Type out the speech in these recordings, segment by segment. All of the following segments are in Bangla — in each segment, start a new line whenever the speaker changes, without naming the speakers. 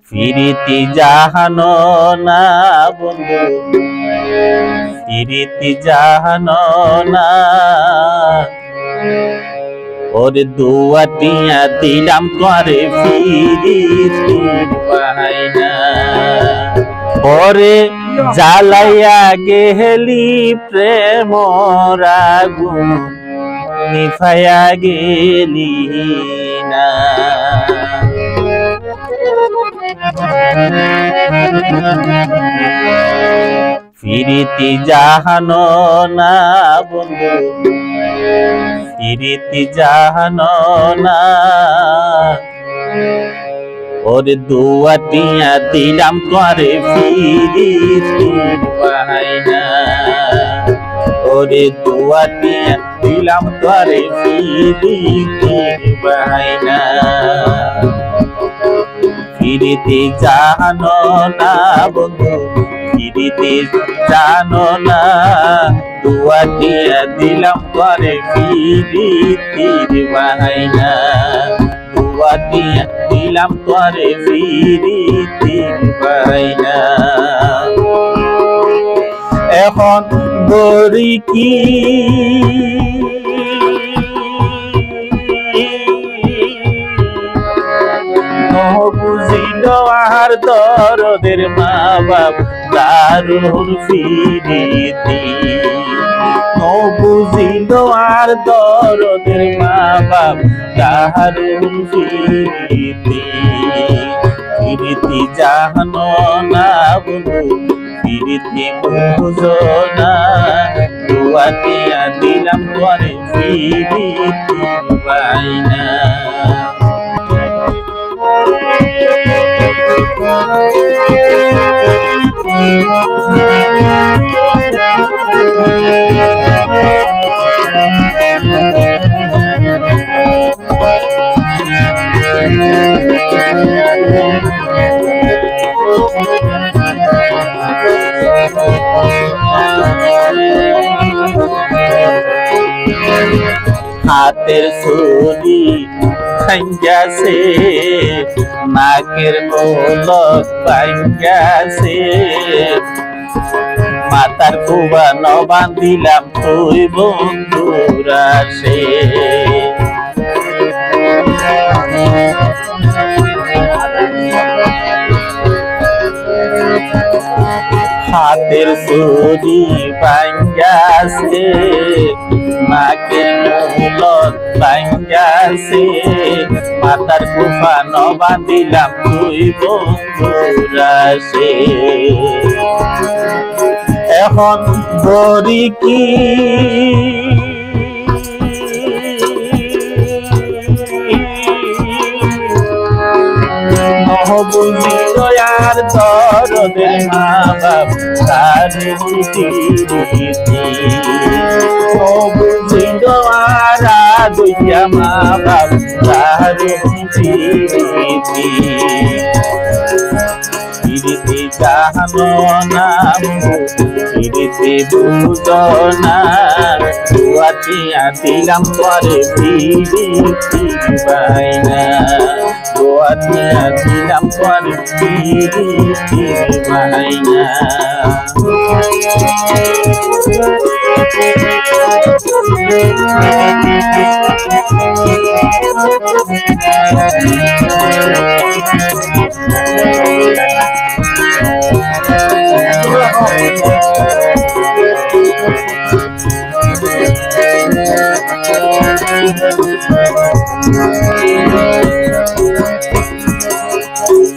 ফিরিতি জাহানো না বন্ধু, ফিরিতি জাহানো না। ওরে দুয়াটিয়া দিলাম তোরে ফিরিতি পাই না। ওরে জ্বালাইয়া গেলি প্রেম আগুন নিভাইয়া গেলি না। ফিরিতি জাহানো না বন্ধু, ফিরিতি জাহানো না। ওরে দুয়াটিয়া দিলাম তোরে ফিরিতি পাই না। ওরে দুয়াটিয়া দিলাম তোরে ফিরিতি পাই না। ফিরিতি জানো না বন্ধু, ফিরিতি জানো না। দুয়াটিয়া দিলাম তোরে ফিরিতি পাই না। দুয়াটিয়া দিলাম তোরে ফিরিতি পাই না। এখন বলি কি বুঝিল আর দরদের মা বাপ দারুণ ফিরিতি। বুঝিল আর দরদের মা বাপ দারুণ ফিরিতি। ফিরিতি জানো না বন্ধু, ফিরিতি বুঝো না। দুয়াটিয়া দিলাম তোরে ফিরিতি পাই না। হাতের ছুরি ভাঙ্গাছে, নাকের পলক ভাঙ্গাছে। মাথার কুবানো বান্ধিলাম তুই বন্ধুর আসে। হাতের ছুরি ভাঙ্গাছে, নাকের পলক ভাঙ্গাছে। মাথার কুবানো বান্ধিলাম তুই বন্ধুর আসে। এখন বলি কি বুঝিল আর দরদের মা বাপ দারুণ ফিরিতি। বুঝিল আর দুইয়া মা বাপ দারুণ ফিরিতি। ফিরিতি জানো না, ফিরিতি বুঝো না। দুয়াটিয়া দিলাম তোরে ফিরিতি পাই না। দুয়াটিয়া দিলাম তোরে ফিরিতি পাই না।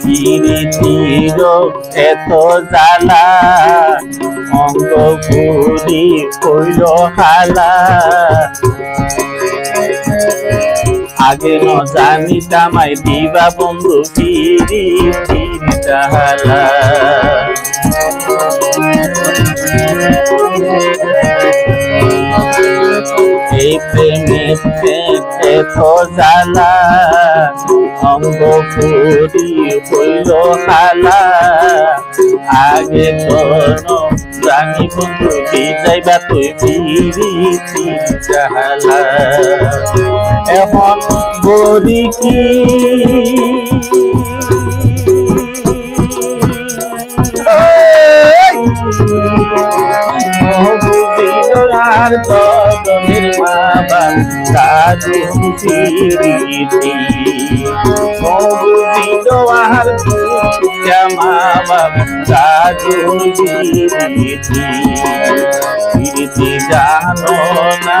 ফিরিতির এত জ্বালা, অঙ্গ পুরি হইল হালা। আগে ন জানিতাম আই দিবা বন্ধু ফিরিতির জ্বালা। এই প্রেমেতে এত জ্বালা, অঙ্গ পুরি হইল হালা। আগে কোনো জানি বন্ধু যাইবা তুই ফিরিতি জ্বালা। এখন বলি কি আমার তজনের মা বাপ দারুণ প্রীতি বুঝিল আর দুঃখা মা বাপ দারুণ প্রীতি জানো না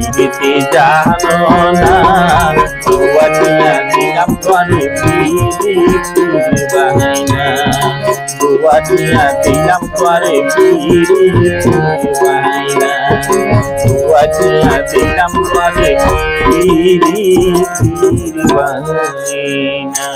প্রীতি জানো না দুয়াটিয়া দিলাম তোরে প্রীতি বানাই না দুয়াটিয়া দিলাম তোরে প্রীতি বানাই না দুয়াটিয়া দিলাম তোরে প্রীতি বানাই না।